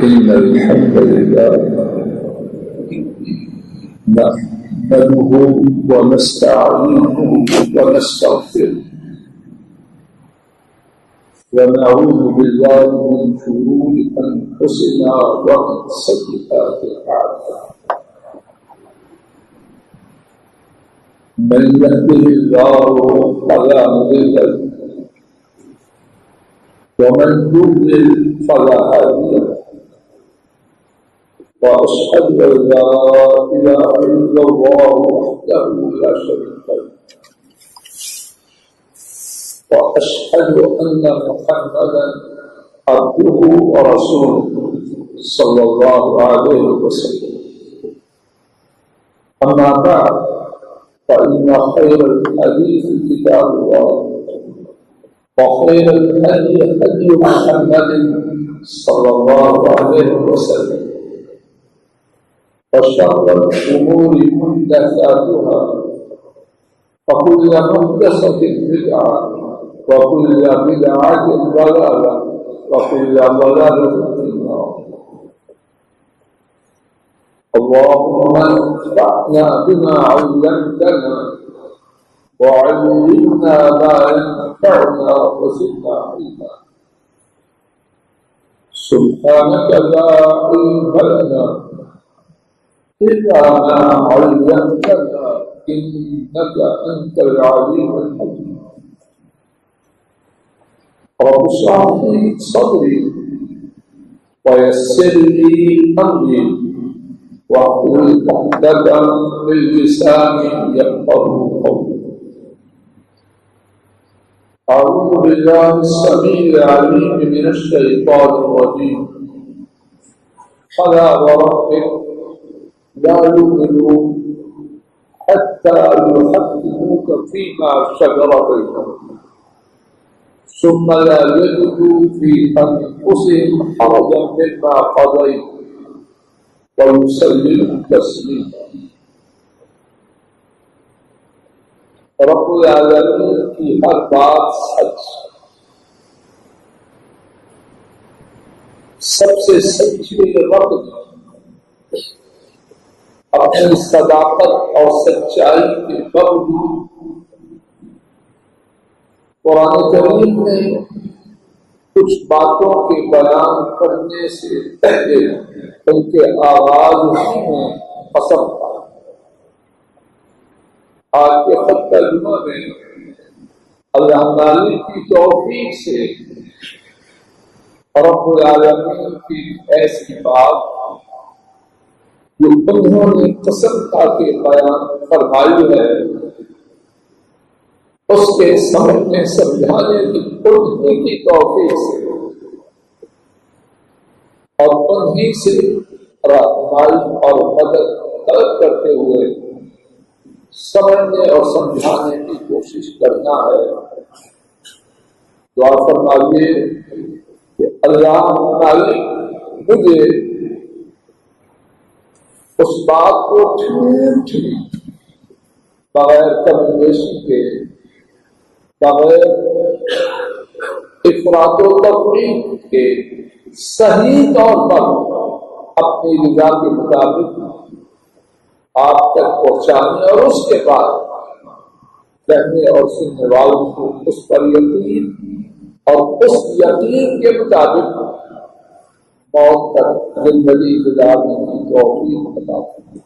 إن الحمد لله نحمده ونستعينه ونستغفره ونعوذ بالله من شرور أنفسنا ومن سيئات أعمالنا من يهده الله فلا مضل له ومن يضلل فلا هادي له وأشهد أن لا إله إلا الله وحده لا شريك له وأشهد أن محمدا عبده ورسوله صلى الله عليه وسلم أما بعد فإن خير الحديث كتاب الله وخير الهدي هدي محمد صلى الله عليه وسلم وشر الأمور محدثاتها وكل محدثة بدعة وكل بدعة ضلالة وكل ضلالة في النار اللهم انفعنا بما علمتنا وعلمنا ما ينفعنا وزدنا علما سبحانك لا علم لنا إلا ما علمتنا إنك أنت العليم الحكيم رب اشرح لي صدري ويسر لي أمري واحلل عقدة من لساني يفقهوا قولي أعوذ بالله السميع العليم من الشيطان الرجيم فلا وربك لا يؤمنون حتى يحكموك فيما شجر بينهم ثم لا يجدوا في أنفسهم حرجا مما قضيت ويسلموا تسليما رب العالمین کی ہر بات سچ، سب سے سچی رب اپنی صداقت اور سچائی کے باوجود قرآن کریم میں کچھ باتوں کے بیان کرنے سے پہلے ان کے آغاز ہی میں قسم تھا۔ آج کے خطبہ جمعہ میں اللہ تعالی کی توفیق سے رب العالمین کی ایسی بات جو انہوں نے قسم کھا کے بیان فرمائی ہے اس کے سمجھنے سمجھانے کی پڑھنے کی توفیق سے اور انہی سے رہنمائی اور مدد طلب کرتے ہوئے سمجھنے اور سمجھانے کی کوشش کرنا ہے۔ دعا فرمائیے کہ اللہ تعالی مجھے اس بات کو ٹھیک بغیر کمی بیشی کے، بغیر افراط و تفریط کے صحیح طور پر اپنی رضا کے مطابق آپ تک پہنچانے اور اس کے بعد کہنے اور سننے والوں کو اس پر یقین اور اس یقین کے مطابق موت تک زندگی گزارنے کی توفیق عطا فرمائے۔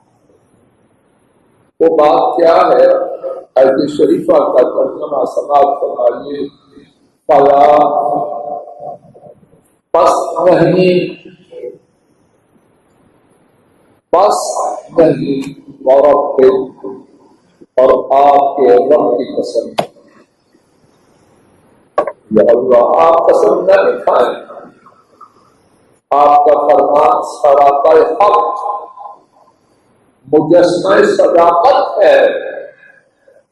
وہ بات کیا ہے؟ آیت شریفہ کا ترجمہ سماعت فرمائیے۔ فلا پس نہیں، بس نہیں، ورب اور آپ کے رب کی قسم، یا اللہ آپ قسم نہ کھائیں، آپ کا فرمان سراپا حق مجسمہ صداقت ہے،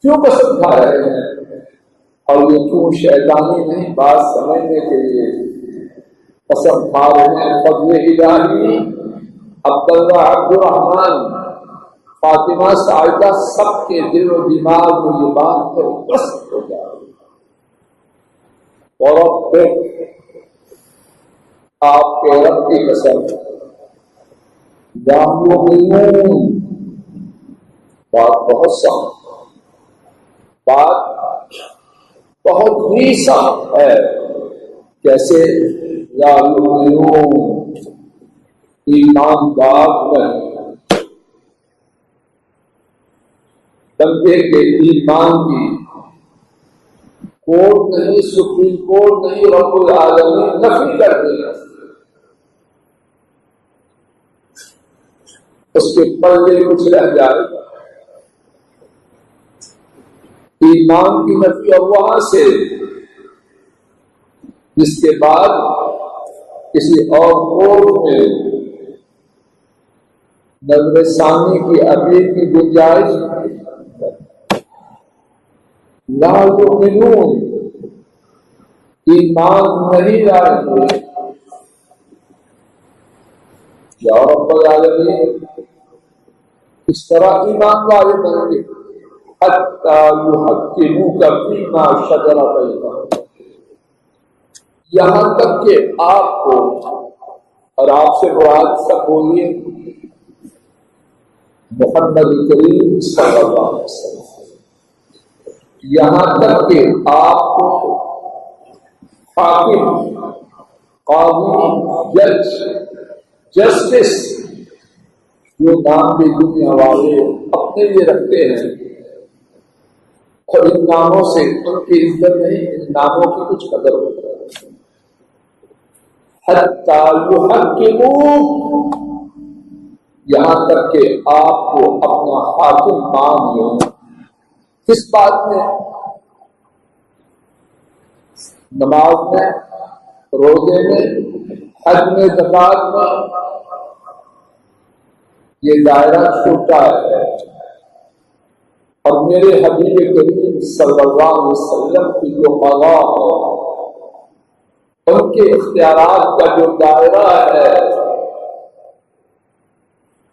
کیوں قسم کھا رہے ہیں؟ اور یہ کیوں شیطانی نہیں بات سمجھنے کے لیے قسم کھا رہے ہیں؟ فضل الہی، عبداللہ عبد الرحمن، فاطمہ سعیدہ سب کے دل و دماغ میں یہ بات ہے بس ہو جائے۔ اور آپ کے رب کی قسم لا یؤمنون، بات بہت سخت، بات بہت ہی سخت ہے. کیسے؟ لا یؤمنون، ایماندار نہیں. بندے کے ایمان کی کورٹ نہیں، سپریم کورٹ نہیں، رب العالمین نفی کر دیا. اس کے پلے کچھ رہ جائے گا. ایمان کی نفی اور وہاں سے جس کے بعد کسی اور کورٹ میں نظر ثانی کی اپیل کی گنجائش. لا یؤمنون، ایمان نہیں لائیں گے. یا رب العالمین اس طرح ایمان والے بنیں گے حتی یحکموک فیما شجر بینہم، یہاں تک کہ آپ کو، اور آپ سے مراد سب بولیے محمد کریم صلی اللہ علیہ وسلم، یہاں تک کہ آپ کو حاکم، قاضی، جج، جسٹس، جو نام بھی دنیا والے اپنے لیے رکھتے ہیں، اور ان ناموں سے ان کی عزت نہیں، ان ناموں کی کچھ قدر ہوتا ہے. حتی یحکموک، یہاں تک کہ آپ کو اپنا حاکم مان لو. کس بات میں؟ نماز میں، روزے میں، حج میں، زکات میں. یہ دائرہ چھوٹا ہے، اور میرے حبیب کریم صلی اللہ علیہ وسلم کی جو قضا ہے، ان کے اختیارات کا جو دائرہ ہے،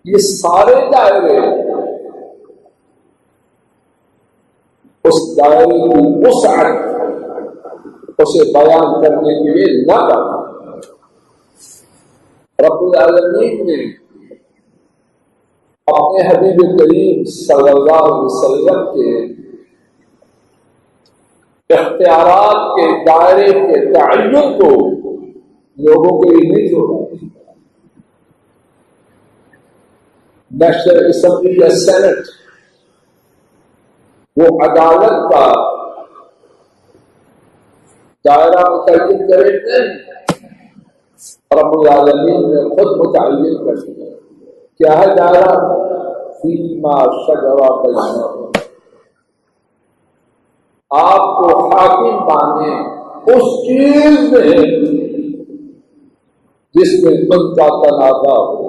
یہ سارے دائرے اس دائرے کی وسعت اسے بیان کرنے کے لیے نہ کرنا. رب العالمین نے اپنے حبیب کریم صلی اللہ علیہ وسلم کے اختیارات کے دائرے کے تعین کو لوگوں کے لیے نہیں چھوڑا. نیشنل اسمبلی یا سینٹ وہ عدالت کا دائرہ متعین کرے نہیں، رب العالمین نے خود متعین کر دیا. کیا ہے دائرہ؟ فیما شجر بینہم، آپ کو حاکم بانے اس چیز میں جس میں ان کا تنازع ہو.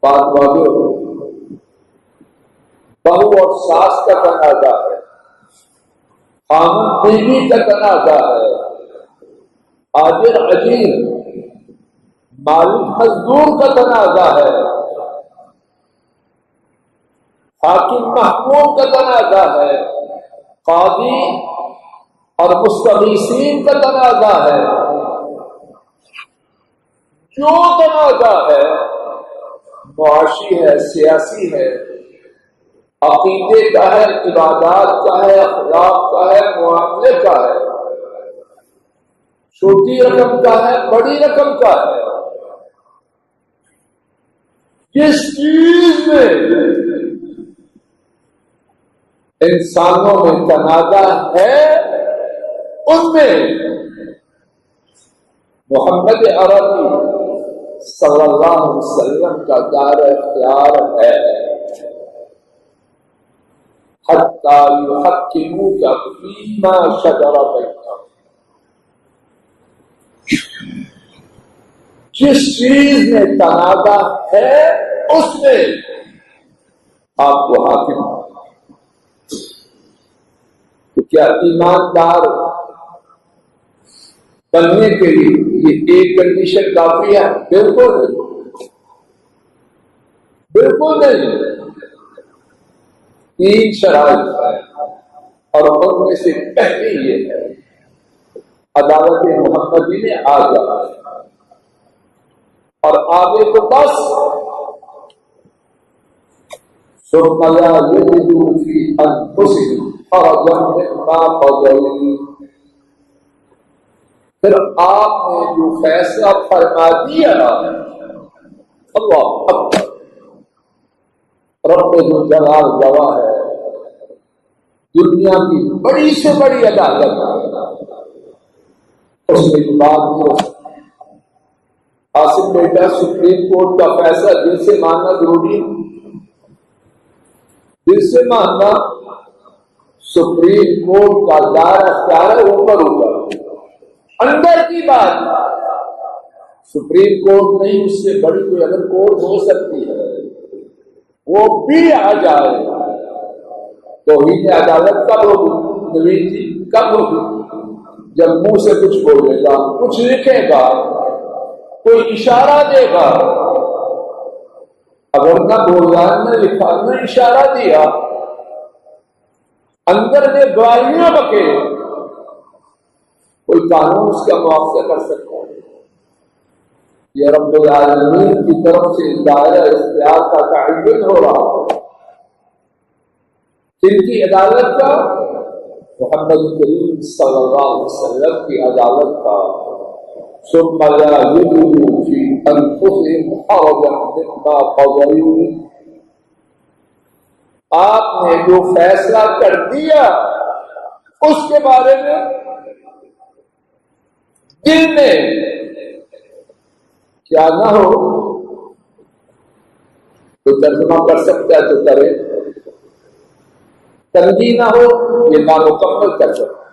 بات واضح ہو. بہو اور ساس کا تنازع ہے، خامن بیوی کا تنازع ہے، آجر اجیر، مالک مزدور کا تنازع ہے، حاکم محکوم کا تنازع ہے، قاضی اور مستغیثین کا تنازع ہے. جو تنازع ہے معاشی ہے، سیاسی ہے، عقیدے کا ہے، عبادات کا ہے، اخلاق کا ہے، معاملے کا ہے، چھوٹی رقم کا ہے، بڑی رقم کا ہے، جس چیز میں انسانوں میں تنازع ہے ان میں محمد عربی صلی اللہ علیہ وسلم کا دائرہ اختیار ہے. حتی یحکموک فیما شجر بینہم، جس چیز میں تنازع ہے اس میں آپ کو حاکم. تو کیا ایماندار بننے کے لیے یہ ایک کنڈیشن کافی ہے؟ بالکل نہیں، بالکل نہیں. 3 شرائط ہے، اور ان میں سے پہلی یہ ہے عدالت محمدی میں آ جانا ہے، اور آگے تو بس ثم لا يجدوا في انفسهم حرجا مما قضيت، پھر آپ نے جو فیصلہ فرما دیا، اللہ اکبر، رب الجلال گواہ ہے، دنیا کی بڑی سے بڑی عدالت، اس میں بات نہیں ہو سکتی۔ قاسم بیٹا، سپریم کورٹ کا فیصلہ دل سے ماننا ضروری ہے، دل سے ماننا۔ سپریم کورٹ کا دائرہ اختیار ہے اوپر اوپر، اندر کی بات سپریم کورٹ نہیں، اس سے بڑی کوئی اگر کورٹ ہو سکتی ہے وہ بھی آ جائے تو ہی عدالت کب ہوگی؟ نوید جی کب ہوگی؟ جب منہ سے کچھ بولے گا، کچھ لکھے گا، کوئی اشارہ دے گا، اگر نہ بولا نہ لکھا نہ اشارہ دیا، اندر میں گواہیاں بکے، کوئی قانون اس کا معاوضہ کر سکتا ہے؟ یہ رب العالمین کی طرف سے دائرہ اختیار کا تعین ہو رہا ہے، جن کی عدالت کا محمد کریم صلی اللہ علیہ وسلم کی عدالت کا ثم لا يجدوا في انفسهم حرجا مما قضيت، آپ نے جو فیصلہ کر دیا اس کے بارے میں دل میں کیا نہ ہو، تو ترجمہ کر سکتا ہے تو کرے، تنگی نہ ہو یہ نامکمل کر سکتا،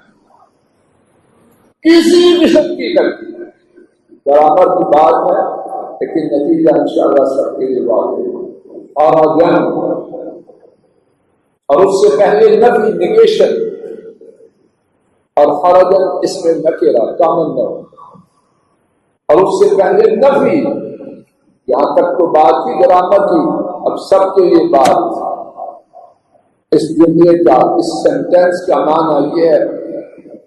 کسی قسم کی غلطی برابر کی بات ہے، لیکن نتیجہ انشاءاللہ سب کے لیے واضح اور اس سے پہلے نفی نگیشن اور خرجن اس میں نکرہ کامن نہ، اور اس سے پہلے نفی، یہاں تک تو بات کی گرامر کی، اب سب کے لیے بات۔ اس جملے کا، اس سینٹینس کا معنی یہ ہے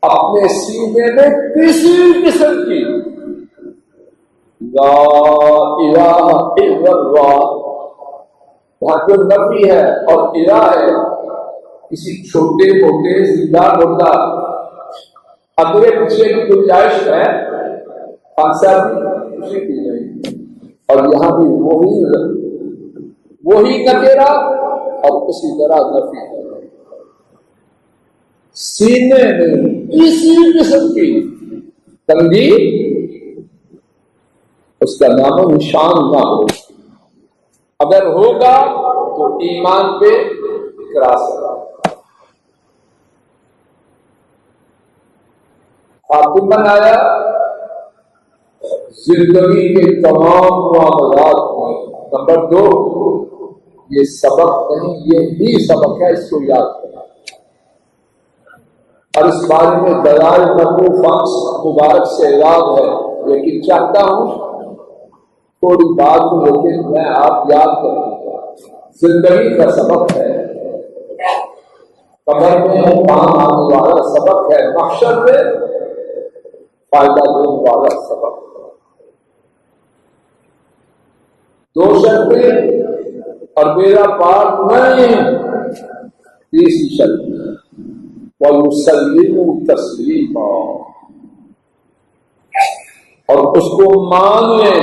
اپنے سینے میں کسی قسم کی لا الہ الا اللہ، وہاں جو نفی ہے اور الہ ہے، کسی چھوٹے موٹے زندہ مردہ اگلے پیچھے کی گنجائش ہے، خاصا بھی خوشی کی نہیں، اور یہاں بھی وہی نکرہ اور اسی طرح نفی ہے، سینے میں کسی قسم کی تنگی اس کا نام و نشان نہ ہو، اگر ہوگا تو ایمان پہ کراس ہوگا۔ حاکم بنایا، زندگی کے تمام معاملات میں۔ نمبر 2، یہ سبق نہیں، یہ بھی سبق ہے، اس کو یاد کرنا، اور اس بارے میں دلائل فنکس مبارک سے یاد ہے، لیکن چاہتا ہوں تھوڑی بات ہوں، لیکن میں آپ یاد کروں، زندگی کا سبق ہے، قبر میں کام آنے والا سبق ہے، محشر میں فائدہ دینے والا سبق ہے۔ 2 شرطیں اور میرا پارٹ نہیں، تیسری شرط وَيُسَلِّمُوا تَسْلِيمًا، اور اس کو مان لیں،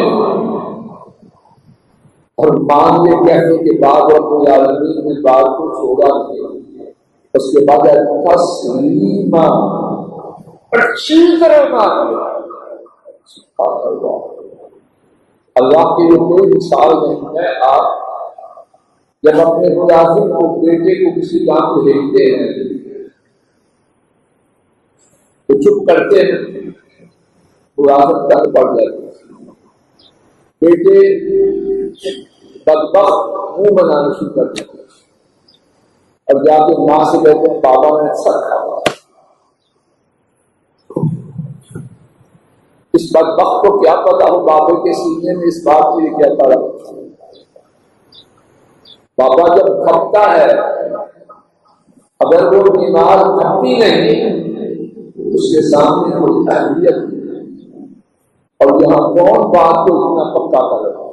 اور مان لے کہنے کے بعد رب العالمین نے بات کو چھوڑا نہیں، اس کے بعد تسلیما، اچھی طرح مان لے۔ سبحان اللہ، اللہ کے لیے کوئی مثال نہیں ہے۔ آپ جب اپنے ملازم کو، بیٹے کو کسی کام بھیجتے ہیں تو چپ کرتے ہیں، ملازم تک پڑ جاتے ہیں، بیٹے بدبخت منہ بنانا شروع کرتے ہیں، اور جا کے ماں سے کہتے ہیں بابا نے اچھا کھایا۔ اس بدبخت کو کیا پتا ہو بابے کے سینے میں اس بات کے لیے کیا پڑا۔ بابا جب کھپتا ہے، اگر وہ بیمار کھپتی نہیں اس کے سامنے کوئی اہمیت نہیں، اور یہاں کون بات کو اتنا پکا کر رہا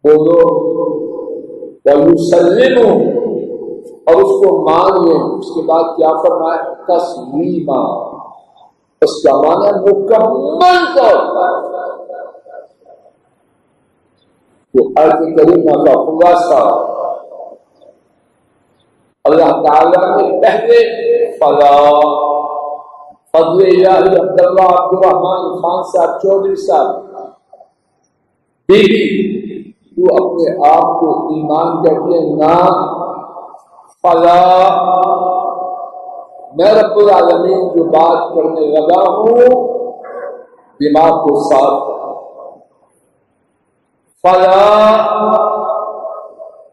بولو وَيُسَلِّمُ، اور اس کو مان لیں۔ اس کے بعد کیا فرمایا؟ تسلیما، اس کا معنی مکمل طور پر۔ تو آیت کریمہ کا خلاصہ اللہ تعالیٰ نے پہلے فضل الہی عبداللہ عبدالرحمن خان صاحب چودھری صاحب تو اپنے آپ کو ایمان کہتے ہیں نہ، فلا میں رب العالمین جو بات کرنے لگا ہوں دماغ کو صاف کروں، فلا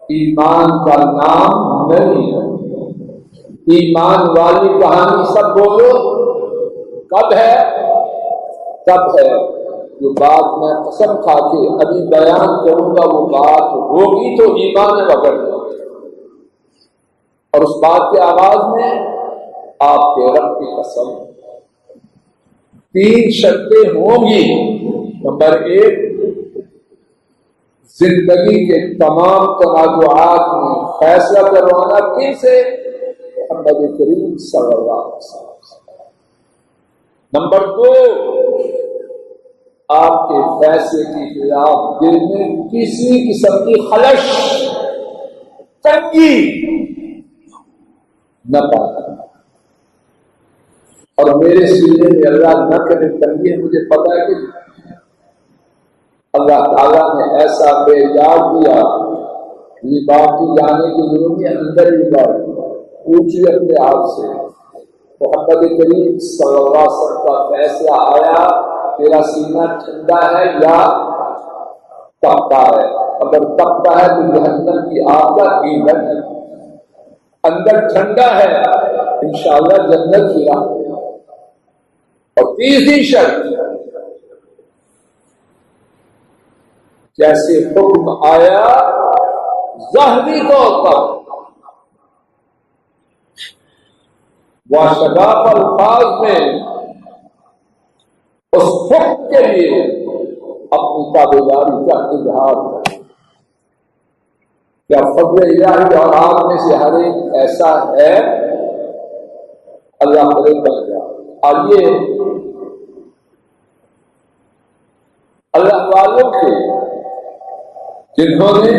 ایمان کا نام نہیں ہے۔ ایمان والی کہانی سب بولو کب ہے؟ تب ہے جو بات میں قسم کھا کے ابھی بیان کروں گا وہ بات ہوگی تو ایمان وغیرہ نہیں، اور اس بات کے آواز میں آپ کے رب کی قسم 3 شرطیں ہوں گی۔ نمبر 1، زندگی کے تمام تنازعات میں فیصلہ کروانا کن سے؟ محمد کریم صلی اللہ علیہ وسلم۔ نمبر 2، آپ کے فیصلے کے خلاف دل میں کسی قسم کی خلش، تنگی نہ پانا، اور میرے سینے میں اللہ نہ کرے تنگی۔ مجھے پتا ہے کہ اللہ تعالیٰ نے ایسا بیدار دیا، یہ بات کی جانے کی ضرورت ہے، اندر ہی بات پوچھیے اپنے آپ سے۔ محمد کریم صلی اللہ علیہ وسلم کا فیصلہ آیا، تیرا سینہ ٹھنڈا ہے یا تپتا ہے؟ اگر تپتا ہے تو جہنم کی آگ کا ایندھن ہے، اندر ٹھنڈا ہے انشاءاللہ جنت کی راہ۔ اور تیسری شرط، جیسے حکم آیا ظاہری طور پر واشگاف الفاظ میں اس حکم کے لیے اپنی تابعداری کا اظہار کریں۔ کیا فضل الہی اور آپ میں سے ہر ایک ایسا ہے؟ اللہ کرے بن گیا۔ آئیے اللہ والوں کے جنہوں نے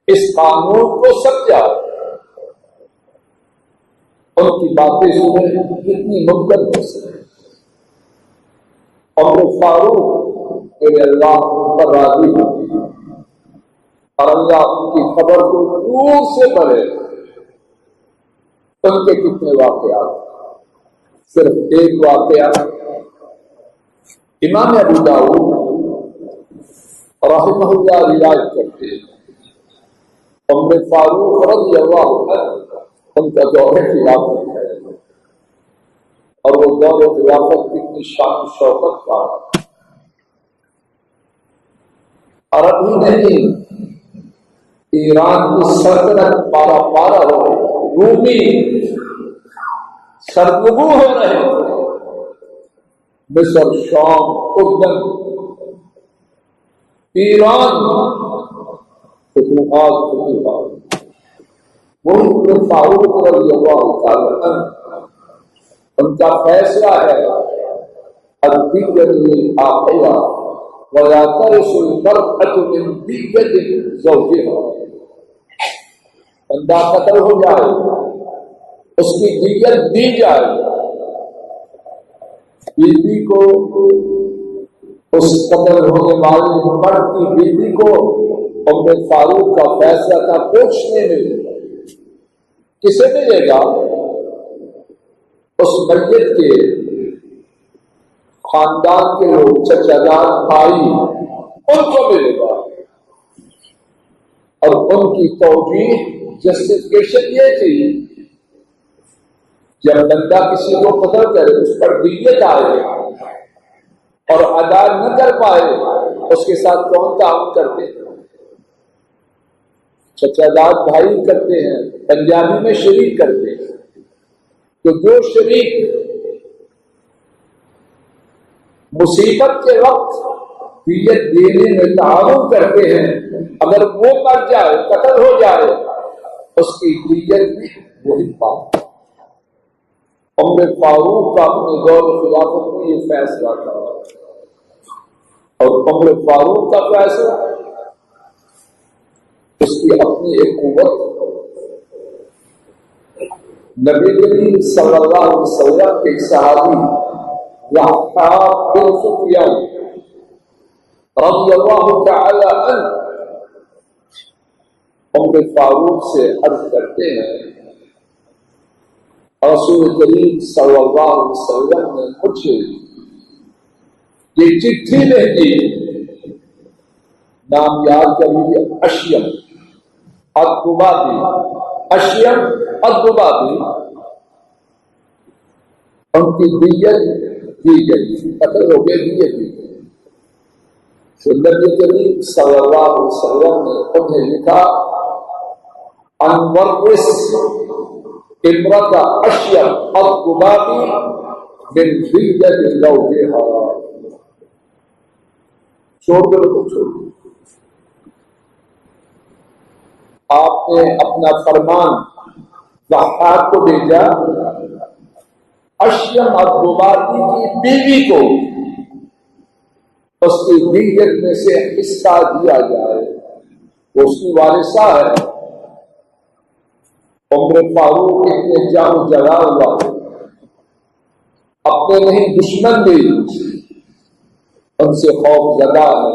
اس قانون کو سمجھا ان کی باتیں سنیں کتنی ممکن ہو سکے۔ اور وہ فاروق میرے اللہ پر راضی ہوتی اور اللہ ان کی خبر کو دور سے پڑھے۔ ان کے کتنے واقعات، صرف ایک واقعہ امام ابو داؤد رحمہ اللہ روایت کرتے ہیں، عمر فاروق رضی اللہ عنہ ان کا دور خلافت ہے، اور وہ دور خلافت کتنی شان و شوکت کا، عربی نہیں ایران کی سلطنت پارا پارا ہو رہی، رومی سرنگو ہو رہے تھے، مصر، شام، اردن، ایران فتوحات۔ وہ فاروق رضی اللہ تعالی عنہ ان کا فیصلہ ہے الدیت للعاقلہ ولا ترث المرأة من دیت زوجها۔ بندہ قتل ہو جائے اس کی دیت دی جائے، بیوی کو اس قتل ہونے والی مرد کی بیوی کو عمر فاروق کا فیصلہ تھا پوچھنے میں کسے ملے گا؟ اس میت کے خاندان کے لوگ، چچا جان، بھائی، ان کو ملے گا۔ اور ان کی توجیہ جسٹیفکیشن یہ تھی جب بندہ کسی کو قتل کرے اس پر دیت آئے اور ادا نہ کر پائے اس کے ساتھ کون تعاون کرتے ہیں؟ چچا داد بھائی کرتے ہیں، پنجابی میں شریک کرتے ہیں، کہ جو شریک مصیبت کے وقت دیت دینے میں تعاون کرتے ہیں، اگر وہ مر جائے، قتل ہو جائے، اس کی دیت بھی وہی پاک۔ عمر فاروق کا اپنے دور خلافت میں یہ فیصلہ تھا، اور عمر فاروق کا فیصلہ اس کی اپنی ایک قوت، نبی کریم صلی اللہ علیہ وسلم کے صحابی بن سفیان رضی اللہ تعالی عنہ عمر فاروق سے عرض کرتے ہیں، رسول کریم صلی اللہ علیہ وسلم نے مجھے یہ چٹھی بھیجی، نام یاد کریے، اشیم الدبابی، اشیم الدبابی، ان کی دیت دی گئی، قتل ہو گئے، دیت دی گئی۔ تو نبی کریم صلی اللہ علیہ وسلم نے انہیں لکھا، انورس امرأة اشیم الدبابی من دیت زوجہا، چھوڑ دو، چھوڑ دو۔ آپ نے اپنا فرمان ضحاک کو بھیجا، اشیم الدبابی کی بیوی کو اس کی دیت میں سے حصہ دیا جائے، وہ اس کی وارثہ ہے۔ عمر فاروق اتنے جان جلا ہوا، اپنے نہیں دشمن بھی ان سے خوف زدہ ہے۔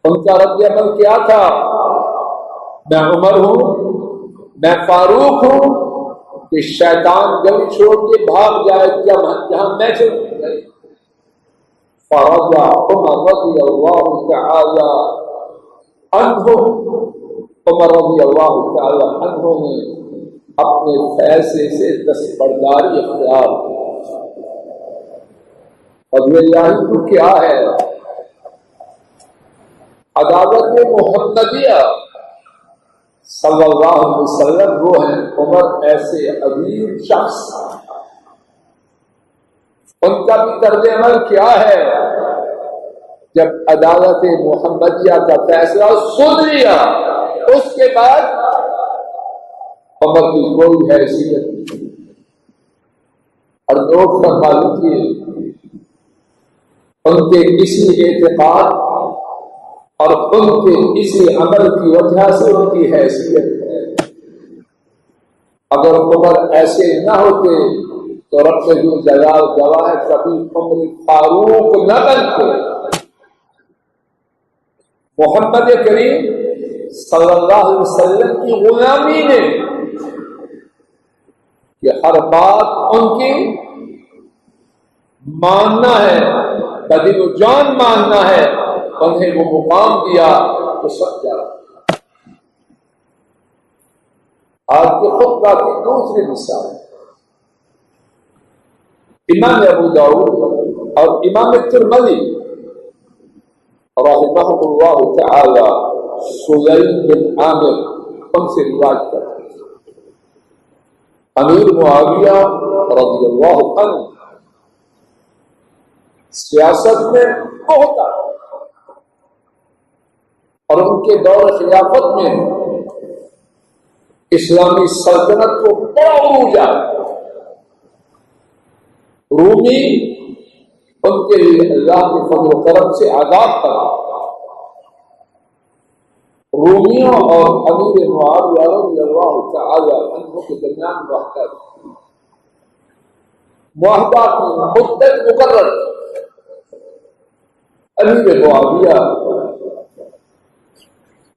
ان کا رد عمل کیا تھا؟ میں عمر ہوں، میں فاروق ہوں کہ شیطان گلی چھوڑ کے بھاگ جائے جہاں میں چلوں گا۔ فرجع عمر رضی اللہ تعالی عنہ، عمر رضی اللہ تعالی عنہ نے اپنے فیصلے سے دستبرداری اختیار کی۔ فضل الہی کو کیا ہے؟ عدالت محمدیہ صلی اللہ علیہ وسلم وہ ہیں، عمر ایسے عظیم شخص، ان کا بھی طرز عمل کیا ہے؟ جب عدالت محمدیہ کا فیصلہ سن لیا، اس کے بعد عمر کی کوئی حیثیت نہیں۔ اور نوٹ فرما لیجیے، ان کے کسی اعتقاد اور ان کے اسی عمل کی وجہ سے ان کی حیثیت ہے۔ اگر عمر ایسے نہ ہوتے تو رب سے جو جلال گواہ ہے، کبھی عمر فاروق نہ بنتے۔ محمد کریم صلی اللہ علیہ وسلم کی غلامی نے کہ ہر بات ان کی ماننا ہے، بدل و جان ماننا ہے، انہیں وہ مقام دیا تو سب جا۔ آج کے خطبہ کی دوسری مثال امام ابو داؤد اور امام ترمذی رحمہ اللہ تعالی سلیم بن عامر ان سے روایت کرتے ہیں، امیر معاویہ رضی اللہ عنہ سیاست میں بہت آگے، اور ان کے دور خلافت میں اسلامی سلطنت کو بڑا عروج آیا۔ رومی ان کے لیے اللہ کے فضل و کرم سے آزاد کرا۔ رومیوں اور امیر معاویہ رضی اللہ تعالی عنہ کے درمیان معاہدہ کی مدت مقرر۔ امیر معاویہ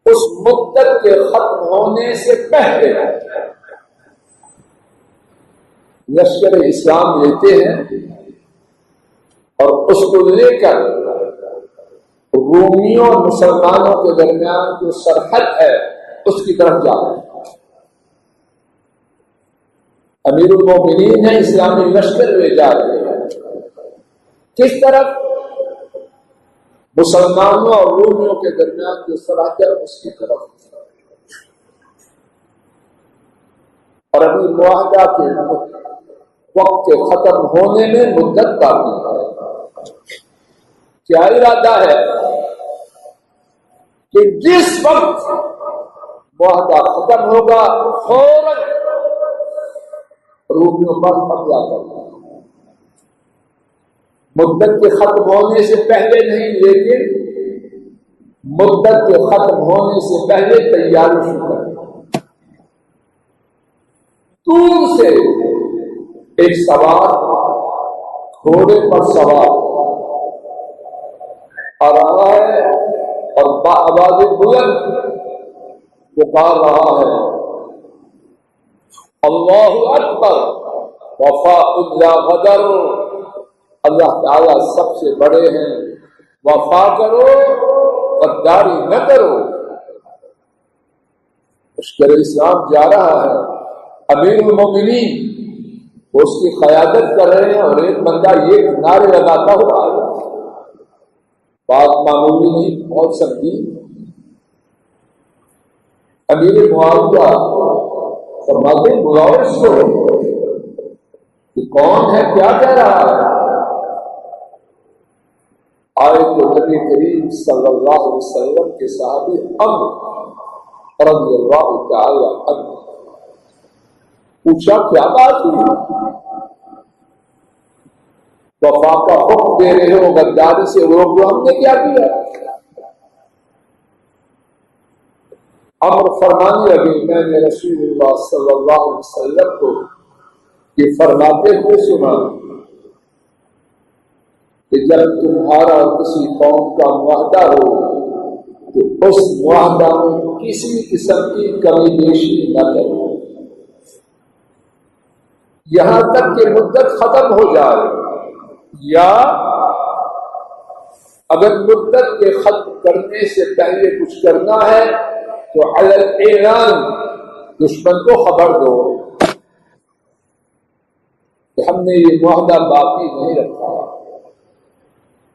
اس مدت کے ختم ہونے سے پہلے لشکر اسلام لیتے ہیں اور اس کو لے کر رومیوں اور مسلمانوں کے درمیان جو سرحد ہے اس کی طرف جا رہے ہیں۔ امیر المومنین ہیں، اسلامی لشکر لے جا رہے ہیں کس طرف؟ مسلمانوں اور رومیوں کے درمیان جو سرحد ہے اس کی طرف۔ اور ابھی معاہدہ کے وقت کے ختم ہونے میں مدت باقی ہے۔ کیا ارادہ ہے کہ جس وقت معاہدہ ختم ہوگا فوراً رومیوں پر قبضہ کرنا، مدت کے ختم ہونے سے پہلے نہیں، لیکن مدت کے ختم ہونے سے پہلے تیاری شروع کرنا۔ دور سے ایک سوار گھوڑے پر سوار آ رہا ہے اور بآواز بلند پکار رہا ہے، اللہ اکبر وفاء لا غدر، اللہ تعالیٰ سب سے بڑے ہیں، وفا کرو غداری نہ کرو۔ لشکر اسلام جا رہا ہے، امیر المومنین وہ اس کی قیادت کر رہے ہیں اور ایک بندہ یہ نعرے لگاتا ہوا آیا، بات معمولی نہیں، بہت سختی۔ امیر معاویہ فرماتے بلاؤ اس کو کہ کون ہے، کیا کہہ رہا ہے؟ آئے تو نبی کریم صلی اللہ علیہ وسلم کے صحابی عمرو رضی اللہ تعالی عنہ، پوچھا کیا بات ہوئی؟ وفا کا حکم دے رہے ہو، غداری سے روک دو، ہم نے کیا کیا؟ عمرو فرمانے لگے میں نے رسول اللہ صلی اللہ علیہ وسلم کو یہ فرماتے ہوئے سنا کہ جب تمہارا کسی قوم کا معاہدہ ہو تو اس معاہدہ میں کسی قسم کی کمی بیشی نہ کرو یہاں تک کہ مدت ختم ہو جائے، یا اگر مدت کے ختم کرنے سے پہلے کچھ کرنا ہے تو علی الاعلان دشمن کو خبر دو کہ ہم نے یہ معاہدہ باقی نہیں رکھا۔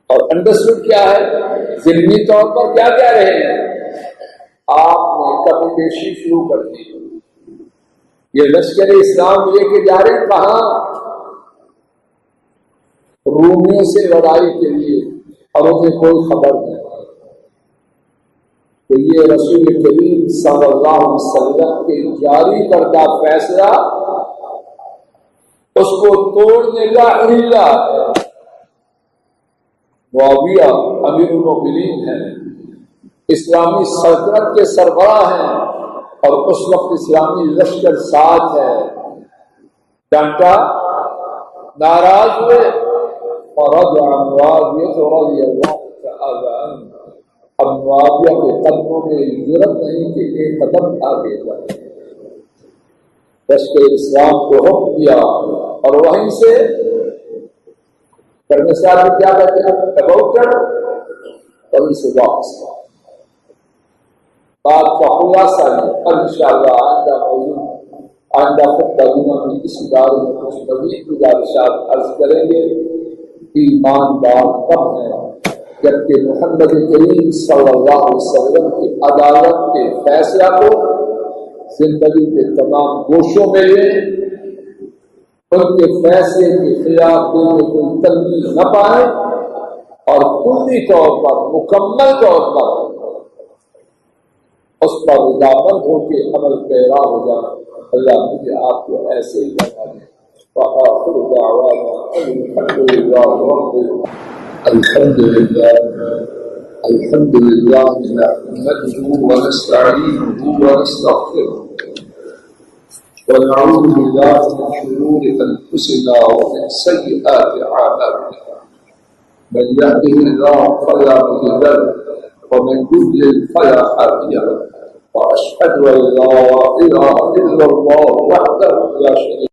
اور انڈرسٹوڈ کیا ہے؟ ضمنی طور پر کیا کہہ رہے ہیں؟ آپ نے کمی بیشی شروع کر دی، یہ لشکر اسلام لے کے جا رہے کہاں؟ رومیوں سے لڑائی کے لیے، اور انہیں کوئی خبر نہیں۔ تو یہ رسول کریم صلی اللہ علیہ وسلم کے جاری کردہ فیصلہ اس کو توڑنے کا حیلہ ہے۔ معاویہ امیر المومنین ہیں، اسلامی سلطنت کے سربراہ ہیں، اور اس وقت اسلامی لشکر ساتھ ہے۔ ڈانٹا، ناراض ہوئے، فرجع معاویہ رضی اللہ تعالی عنہ، اب معاویہ کے قدموں میں ضرورت نہیں کہ ایک قدم آگے بڑھے۔ لشکر اسلام کو حکم دیا اور وہیں سے کرنے سے آگے کیا کہتے ہیں؟ ڈاکٹر وہیں سے واپس بات کا خلاصہ ہے۔ اور انشاءاللہ آئندہ موضوع، آئندہ خطبہ میں اس بارے میں کچھ مزید گزارشات عرض کریں گے۔ ایماندار کب ہے؟ جبکہ محمد کریم صلی اللہ علیہ وسلم کی عدالت کے فیصلہ کو زندگی کے تمام گوشوں میں لیں، ان کے فیصلے کے خلاف دل میں کوئی تنگی نہ پائے، اور کلی طور پر، مکمل طور پر اس پر رضامند ہو کے عمل پیرا ہو جائے۔ اللہ مجھے آپ کو ایسے ہی بنا دے۔ وآخر دعوانا الحمد للہ الحمد لله نحمده ونستعينه ونستغفره ونعوذ بالله من شرور انفسنا ومن سيئات اعمالنا من يهده الله فلا مضل له ومن يضلل فلا هادي له واشهد ان لا اله الا الله وحده لا شريك له